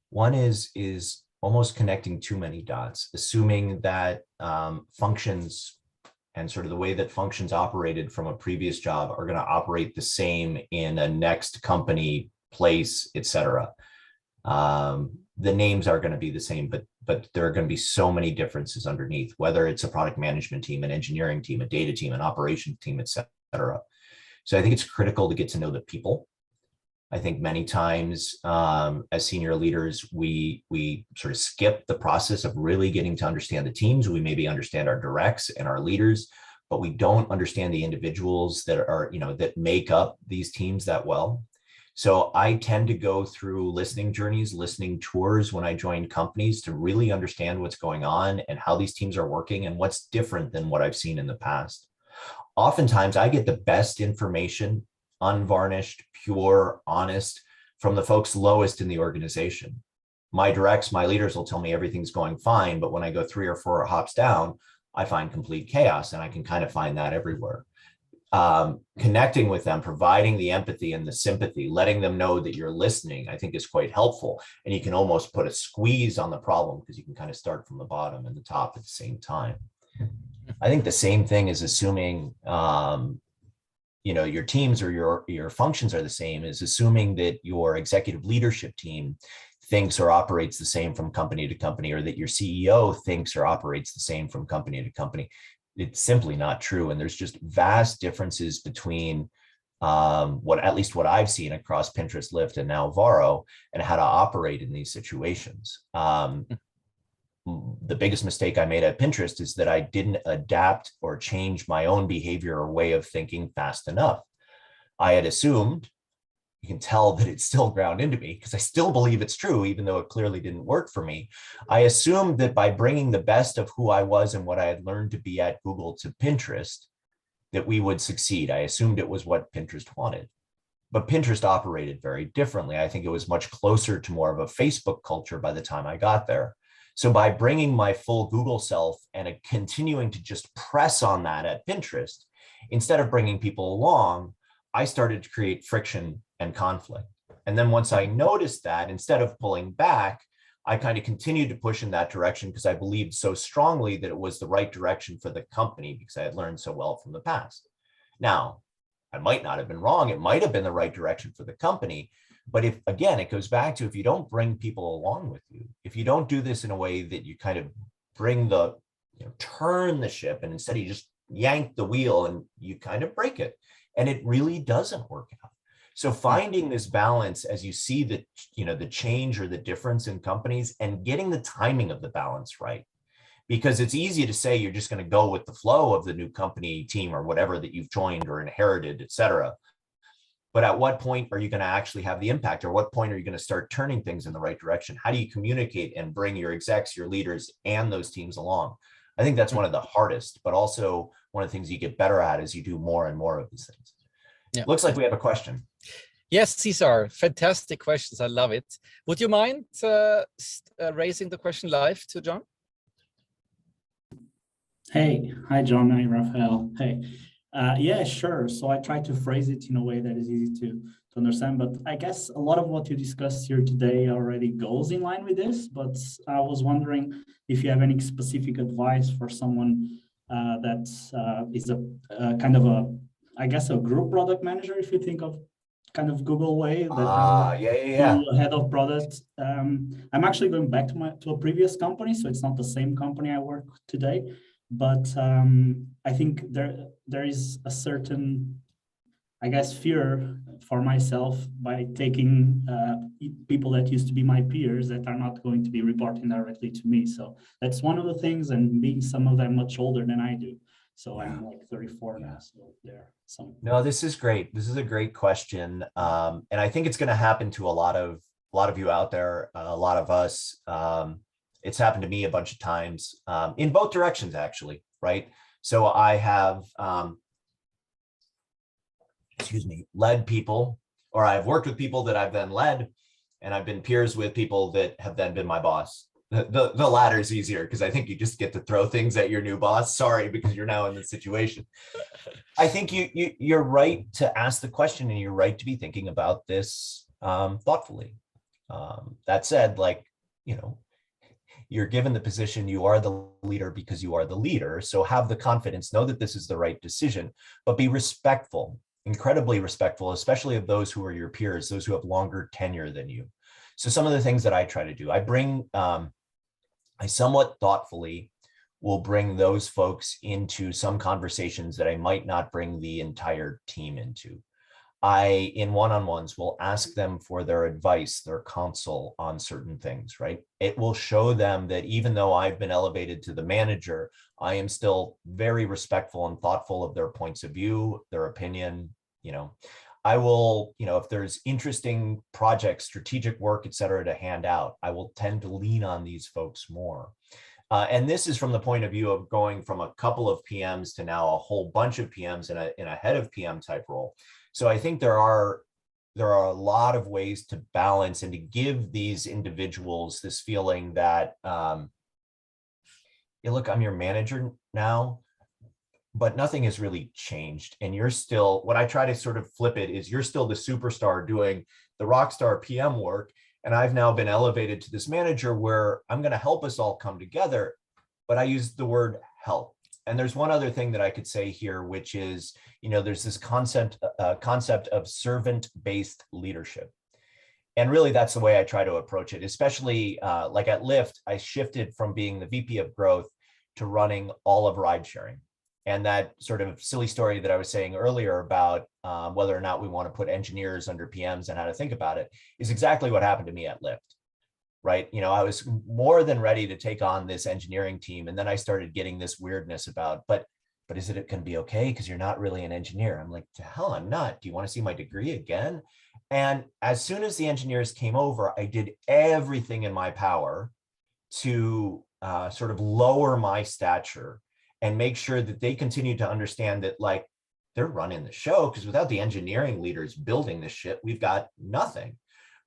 Speaker 2: one is almost connecting too many dots, assuming that functions and sort of the way that functions operated from a previous job are going to operate the same in a next company, place, etc. The names are going to be the same, but there are going to be so many differences underneath, whether it's a product management team, an engineering team, a data team, an operations team, etc. So I think it's critical to get to know the people. I think many times as senior leaders, we sort of skip the process of really getting to understand the teams. We maybe understand our directs and our leaders, but we don't understand the individuals that are, that make up these teams that well. So I tend to go through listening journeys, listening tours when I join companies to really understand what's going on and how these teams are working and what's different than what I've seen in the past. Oftentimes I get the best information, unvarnished, pure, honest, from the folks lowest in the organization. My directs, my leaders will tell me everything's going fine, but when I go 3 or 4 hops down, I find complete chaos, and I can kind of find that everywhere. Connecting with them, providing the empathy and the sympathy, letting them know that you're listening, I think is quite helpful. And you can almost put a squeeze on the problem because you can kind of start from the bottom and the top at the same time. I think the same thing is assuming your teams or your functions are the same, is assuming that your executive leadership team thinks or operates the same from company to company, or that your CEO thinks or operates the same from company to company. It's simply not true. And there's just vast differences between at least what I've seen across Pinterest, Lyft, and now Varo, and how to operate in these situations. The biggest mistake I made at Pinterest is that I didn't adapt or change my own behavior or way of thinking fast enough. I had assumed, you can tell that it's still ground into me because I still believe it's true, even though it clearly didn't work for me. I assumed that by bringing the best of who I was and what I had learned to be at Google to Pinterest, that we would succeed. I assumed it was what Pinterest wanted. But Pinterest operated very differently. I think it was much closer to more of a Facebook culture by the time I got there. So by bringing my full Google self and continuing to just press on that at Pinterest, instead of bringing people along, I started to create friction and conflict. And then once I noticed that, instead of pulling back, I kind of continued to push in that direction because I believed so strongly that it was the right direction for the company because I had learned so well from the past. Now, I might not have been wrong. It might have been the right direction for the company. But if, again, it goes back to if you don't bring people along with you, if you don't do this in a way that you kind of bring the, turn the ship, and instead you just yank the wheel and you kind of break it, and it really doesn't work out. So finding this balance as you see the, the change or the difference in companies and getting the timing of the balance right. Because it's easy to say you're just going to go with the flow of the new company team or whatever that you've joined or inherited, et cetera. But at what point are you going to actually have the impact? Or what point are you going to start turning things in the right direction? How do you communicate and bring your execs, your leaders, and those teams along? I think that's one of the hardest, but also one of the things you get better at as you do more and more of these things. Yeah. Looks like we have a question.
Speaker 1: Yes, Cesar, fantastic questions. I love it. Would you mind raising the question live to Jon?
Speaker 3: Hey, hi, Jon. Hi, Raphael. Hey, yeah, sure. So I try to phrase it in a way that is easy to understand, but I guess a lot of what you discussed here today already goes in line with this, but I was wondering if you have any specific advice for someone that is a kind of a, I guess, a group product manager, if you think of kind of Google way that head of product. I'm actually going back to a previous company, so it's not the same company I work today. But I think there is a certain, I guess, fear for myself by taking people that used to be my peers that are not going to be reporting directly to me. So that's one of the things, and being some of them much older than I do. So I'm like 34 now, so there.
Speaker 2: No, this is great. This is a great question, and I think it's going to happen to a lot of you out there, a lot of us. It's happened to me a bunch of times in both directions, actually, right? So I have, led people, or I've worked with people that I've then led, and I've been peers with people that have then been my boss. The latter is easier because I think you just get to throw things at your new boss. Sorry, because you're now in this situation. I think you're right to ask the question, and you're right to be thinking about this thoughtfully. That said, you're given the position, you are the leader because you are the leader. So have the confidence, know that this is the right decision, but be respectful, incredibly respectful, especially of those who are your peers, those who have longer tenure than you. So some of the things that I try to do, I somewhat thoughtfully will bring those folks into some conversations that I might not bring the entire team into. I, in one-on-ones, will ask them for their advice, their counsel on certain things, right? It will show them that even though I've been elevated to the manager, I am still very respectful and thoughtful of their points of view, their opinion. I will, if there's interesting projects, strategic work, et cetera, to hand out, I will tend to lean on these folks more. And this is from the point of view of going from a couple of PMs to now a whole bunch of PMs in a head of PM type role. So I think there are a lot of ways to balance and to give these individuals this feeling that, look, I'm your manager now, but nothing has really changed. And you're still, what I try to sort of flip it is you're still the superstar doing the rock star PM work. And I've now been elevated to this manager where I'm going to help us all come together, but I use the word help. And there's one other thing that I could say here, which is, there's this concept of servant-based leadership. And really, that's the way I try to approach it, especially like at Lyft, I shifted from being the VP of growth to running all of ride sharing. And that sort of silly story that I was saying earlier about whether or not we want to put engineers under PMs and how to think about it is exactly what happened to me at Lyft. Right. I was more than ready to take on this engineering team. And then I started getting this weirdness about, but is it going to be okay? Because you're not really an engineer. I'm like, to hell, I'm not. Do you want to see my degree again? And as soon as the engineers came over, I did everything in my power to sort of lower my stature and make sure that they continue to understand that they're running the show, because without the engineering leaders building this shit, we've got nothing.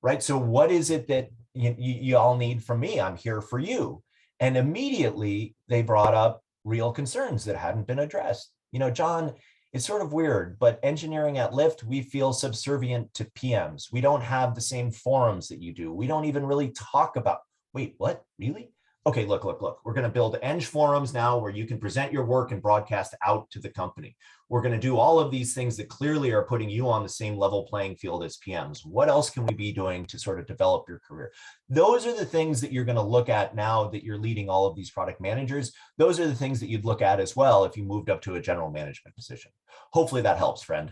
Speaker 2: Right. So what is it that you all need from me? I'm here for you. And immediately they brought up real concerns that hadn't been addressed. Jon, It's sort of weird, but engineering at Lyft, we feel subservient to PMs. We don't have the same forums that you do. We don't even really talk about, wait, what, really? Okay, look. We're going to build Eng forums now where you can present your work and broadcast out to the company. We're going to do all of these things that clearly are putting you on the same level playing field as PMs. What else can we be doing to sort of develop your career? Those are the things that you're going to look at now that you're leading all of these product managers. Those are the things that you'd look at as well if you moved up to a general management position. Hopefully that helps, friend.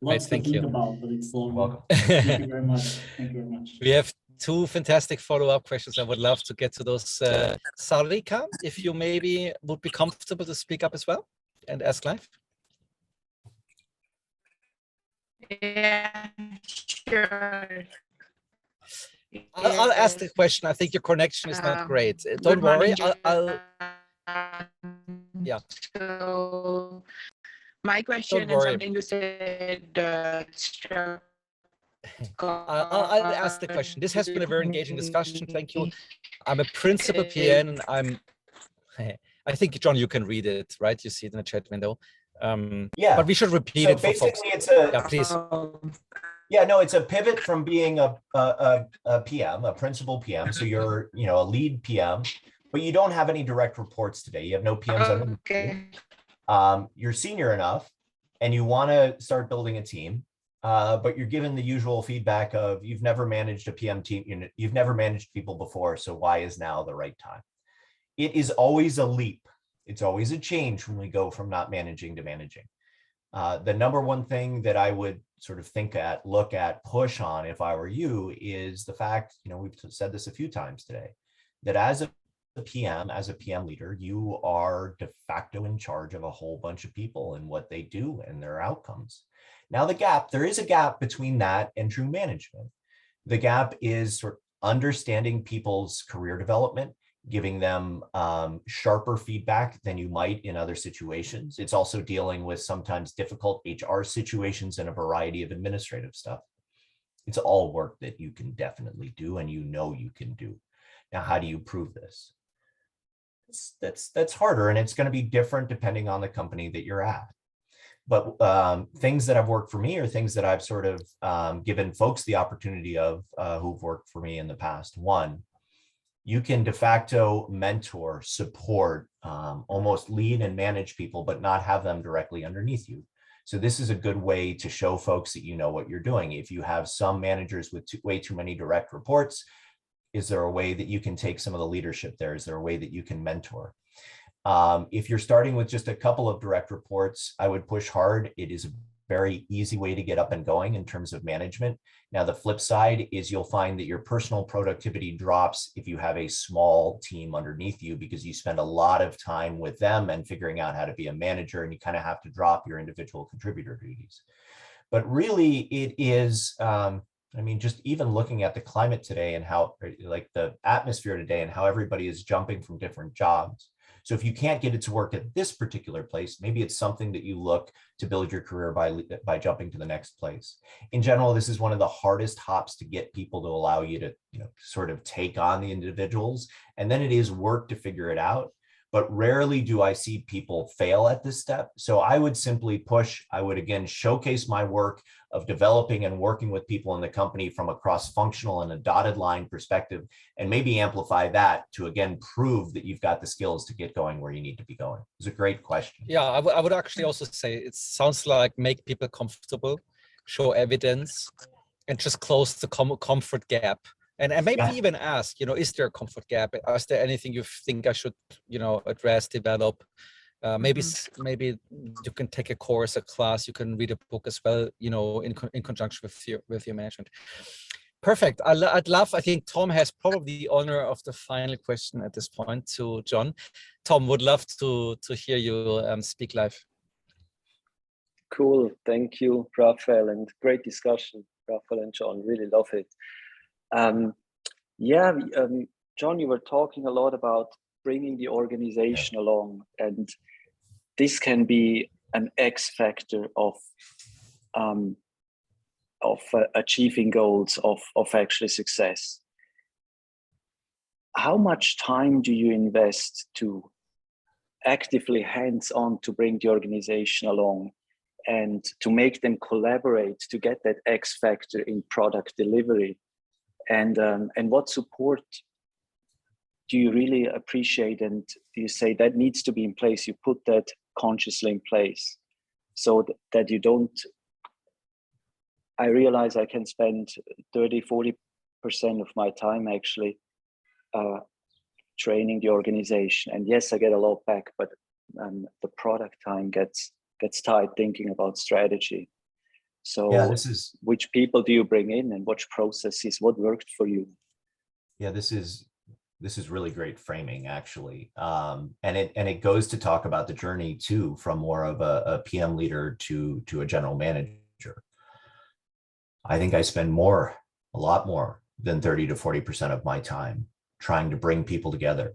Speaker 3: Lots to think about, but it's long.
Speaker 2: Welcome.
Speaker 3: Thank you very much. Thank you very much.
Speaker 1: We have two fantastic follow-up questions. I would love to get to those. Sarika, if you maybe would be comfortable to speak up as well and ask live.
Speaker 4: Yeah, sure.
Speaker 1: I'll ask the question. I think your connection is not great. Don't worry. Yeah.
Speaker 4: So my question
Speaker 1: Don't
Speaker 4: is
Speaker 1: worry.
Speaker 4: something you said.
Speaker 1: I'll ask the question. This has been a very engaging discussion. Thank you. I'm a principal PN, and I think, John, you can read it, right? You see it in the chat window.
Speaker 2: Yeah.
Speaker 1: But we should repeat
Speaker 2: So
Speaker 1: it for folks.
Speaker 2: basically, it's a
Speaker 1: Yeah, please.
Speaker 2: Yeah, no, it's a pivot from being a PM, a principal PM. So you're, a lead PM, but you don't have any direct reports today. You have no PMs under you. You're senior enough, and you want to start building a team. But you're given the usual feedback of you've never managed a PM team, you've never managed people before, so why is now the right time? It is always a leap. It's always a change when we go from not managing to managing. The number one thing that I would sort of look at, push on if I were you is the fact, we've said this a few times today, that as a PM leader, you are de facto in charge of a whole bunch of people and what they do and their outcomes. Now there is a gap between that and true management. The gap is sort of understanding people's career development, giving them sharper feedback than you might in other situations. It's also dealing with sometimes difficult HR situations and a variety of administrative stuff. It's all work that you can definitely do and you can do. Now, how do you prove this? That's harder, and it's going to be different depending on the company that you're at. But things that have worked for me are things that I've sort of given folks the opportunity of who've worked for me in the past. One, you can de facto mentor, support, almost lead and manage people, but not have them directly underneath you. So this is a good way to show folks that you know what you're doing. If you have some managers with way too many direct reports, is there a way that you can take some of the leadership there? Is there a way that you can mentor? If you're starting with just a couple of direct reports, I would push hard. It is a very easy way to get up and going in terms of management. Now, the flip side is you'll find that your personal productivity drops if you have a small team underneath you, because you spend a lot of time with them and figuring out how to be a manager, and you kind of have to drop your individual contributor duties. But really, it is, just even looking at the climate today and how, like the atmosphere today and how everybody is jumping from different jobs. So if you can't get it to work at this particular place, maybe it's something that you look to build your career by jumping to the next place. In general, this is one of the hardest hops to get people to allow you to, sort of take on the individuals. And then it is work to figure it out. But rarely do I see people fail at this step. So I would simply push, I would again showcase my work of developing and working with people in the company from a cross-functional and a dotted line perspective, and maybe amplify that to again prove that you've got the skills to get going where you need to be going. It's a great question.
Speaker 1: Yeah, I would actually also say it sounds like make people comfortable, show evidence, and just close the comfort gap. And maybe even ask, is there a comfort gap? Is there anything you think I should, address, develop? Maybe you can take a course, a class, you can read a book as well, in conjunction with your management. Perfect. I think Tom has probably the honor of the final question at this point to John. Tom, would love to hear you speak live.
Speaker 5: Cool. Thank you, Raphael, and great discussion, Raphael and John. Really love it. John, you were talking a lot about bringing the organization along, and this can be an X factor of achieving goals, of actually success. How much time do you invest to actively hands-on to bring the organization along and to make them collaborate to get that X factor in product delivery? And what support do you really appreciate, and do you say that needs to be in place? You put that consciously in place so that you don't. I realize I can spend 30-40% of my time actually training the organization, and yes, I get a lot back, but the product time gets tight thinking about strategy. So
Speaker 2: Yeah,
Speaker 5: which people do you bring in, and which processes, what worked for you?
Speaker 2: Yeah, this is really great framing, actually. And it goes to talk about the journey too, from more of a PM leader to a general manager. I think I spend a lot more than 30 to 40% of my time trying to bring people together,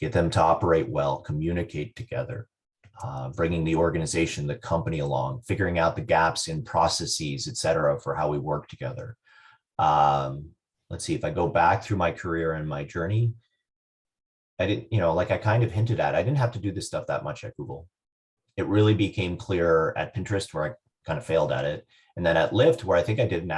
Speaker 2: get them to operate well, communicate together, bringing the organization, the company along, figuring out the gaps in processes, et cetera, for how we work together. Let's see, if I go back through my career and my journey, I didn't, like I kind of hinted at, I didn't have to do this stuff that much at Google. It really became clear at Pinterest, where I kind of failed at it. And then at Lyft, where I think I did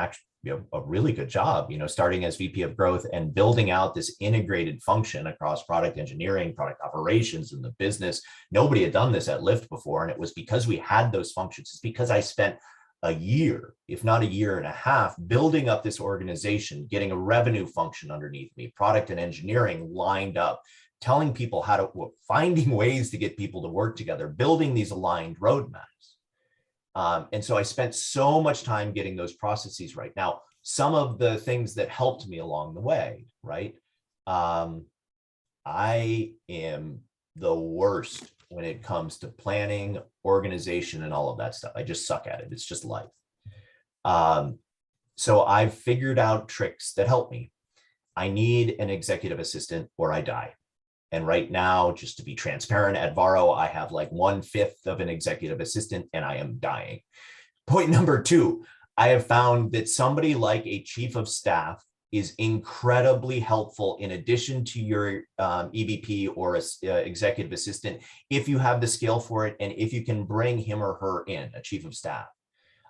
Speaker 2: a really good job, starting as VP of growth and building out this integrated function across product engineering, product operations, and the business. Nobody had done this at Lyft before. And it was because we had those functions. It's because I spent a year, if not a year and a half, building up this organization, getting a revenue function underneath me, product and engineering lined up, telling people finding ways to get people to work together, building these aligned roadmaps. And so I spent so much time getting those processes right. Now, some of the things that helped me along the way, right? I am the worst when it comes to planning, organization, and all of that stuff. I just suck at it. It's just life. So I've figured out tricks that help me. I need an executive assistant or I die. And right now, just to be transparent, at Varo, I have like 1/5 of an executive assistant and I am dying. Point number 2, I have found that somebody like a chief of staff is incredibly helpful in addition to your EVP or executive assistant, if you have the skill for it and if you can bring him or her in, a chief of staff.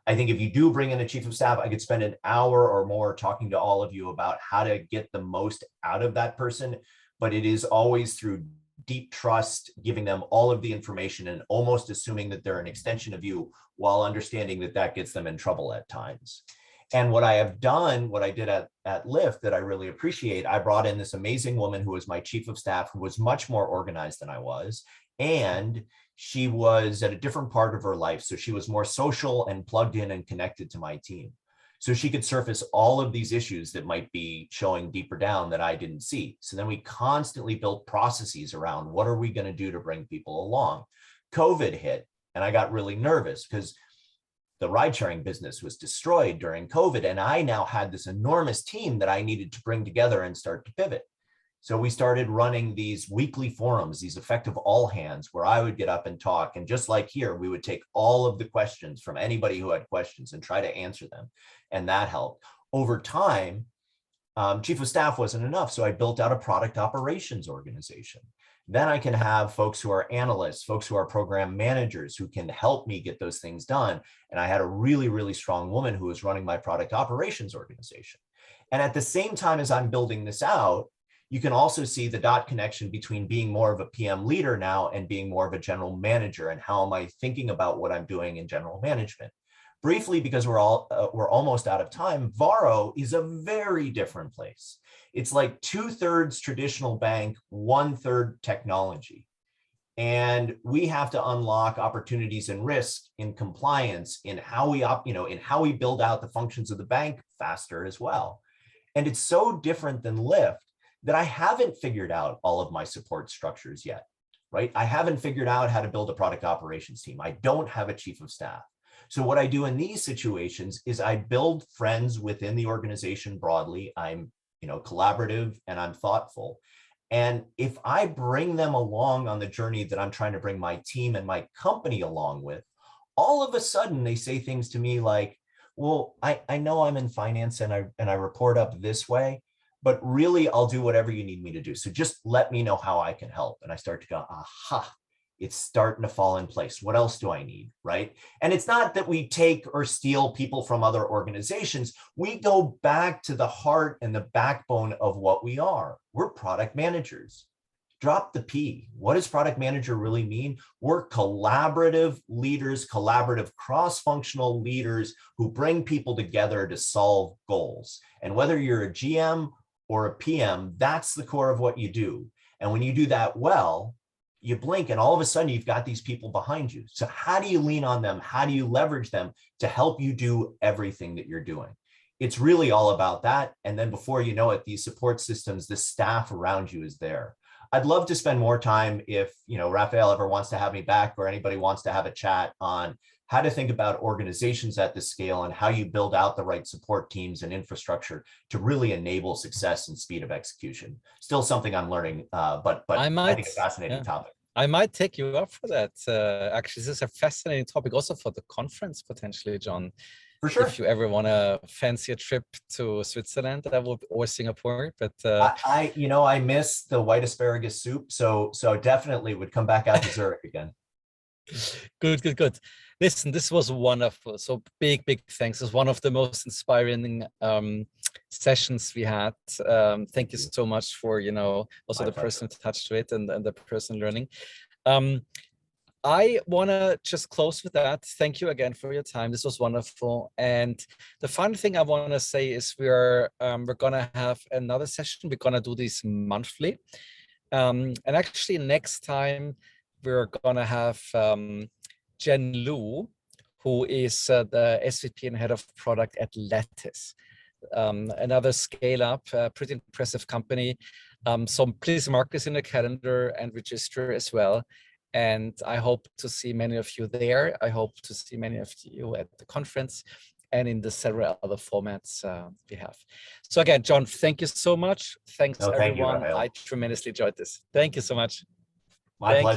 Speaker 2: I think if you do bring in a chief of staff, I could spend an hour or more talking to all of you about how to get the most out of that person. But it is always through deep trust, giving them all of the information and almost assuming that they're an extension of you, while understanding that that gets them in trouble at times. And what I have done, what I did at Lyft that I really appreciate, I brought in this amazing woman who was my chief of staff, who was much more organized than I was. And she was at a different part of her life. So she was more social and plugged in and connected to my team. So she could surface all of these issues that might be showing deeper down that I didn't see. So then we constantly built processes around what are we going to do to bring people along. COVID hit and I got really nervous because the ride sharing business was destroyed during COVID. And I now had this enormous team that I needed to bring together and start to pivot. So we started running these weekly forums, these effective all hands, where I would get up and talk. And just like here, we would take all of the questions from anybody who had questions and try to answer them. And that helped. Over time, chief of staff wasn't enough. So I built out a product operations organization. Then I can have folks who are analysts, folks who are program managers who can help me get those things done. And I had a really, really strong woman who was running my product operations organization. And at the same time as I'm building this out, you can also see the dot connection between being more of a PM leader now and being more of a general manager, and how am I thinking about what I'm doing in general management. Briefly, because we're almost out of time, Varo is a very different place. It's like 2/3 traditional bank, 1/3 technology. And we have to unlock opportunities and risk in compliance, in how we build out the functions of the bank faster as well. And it's so different than Lyft that I haven't figured out all of my support structures yet, right? I haven't figured out how to build a product operations team. I don't have a chief of staff. So what I do in these situations is I build friends within the organization broadly. I'm, collaborative and I'm thoughtful. And if I bring them along on the journey that I'm trying to bring my team and my company along with, all of a sudden they say things to me like, well, I know I'm in finance and I report up this way, but really I'll do whatever you need me to do. So just let me know how I can help. And I start to go, aha, It's starting to fall in place. What else do I need, right? And it's not that we take or steal people from other organizations. We go back to the heart and the backbone of what we are. We're product managers. Drop the P. What does product manager really mean? We're collaborative leaders, collaborative cross-functional leaders who bring people together to solve goals. And whether you're a GM or a PM, that's the core of what you do. And when you do that well, you blink and all of a sudden you've got these people behind you. So how do you lean on them? How do you leverage them to help you do everything that you're doing? It's really all about that. And then before you know it, these support systems, the staff around you is there. I'd love to spend more time if, Raphael ever wants to have me back or anybody wants to have a chat on how to think about organizations at this scale and how you build out the right support teams and infrastructure to really enable success and speed of execution. Still something I'm learning, but I think a fascinating topic.
Speaker 1: I might take you up for that. Actually, this is a fascinating topic also for the conference potentially, John.
Speaker 2: For sure.
Speaker 1: If you ever want to fancy a trip to Switzerland, or Singapore, but
Speaker 2: I miss the white asparagus soup, so definitely would come back out to Zurich again.
Speaker 1: Good. Listen, this was wonderful. So big thanks. It's one of the most inspiring sessions we had. Thank you so much for also the personal touch to it and the personal learning. I want to just close with that. Thank you again for your time. This was wonderful. And the final thing I want to say is we're going to have another session. We're going to do this monthly. And actually next time we're going to have Jen Liu, who is the SVP and head of product at Lattice, another scale up, pretty impressive company. So please mark this in the calendar and register as well. And I hope to see many of you there. I hope to see many of you at the conference and in the several other formats we have. So again, John, thank you so much. Thanks everyone. I tremendously enjoyed this. Thank you so much.
Speaker 2: My pleasure.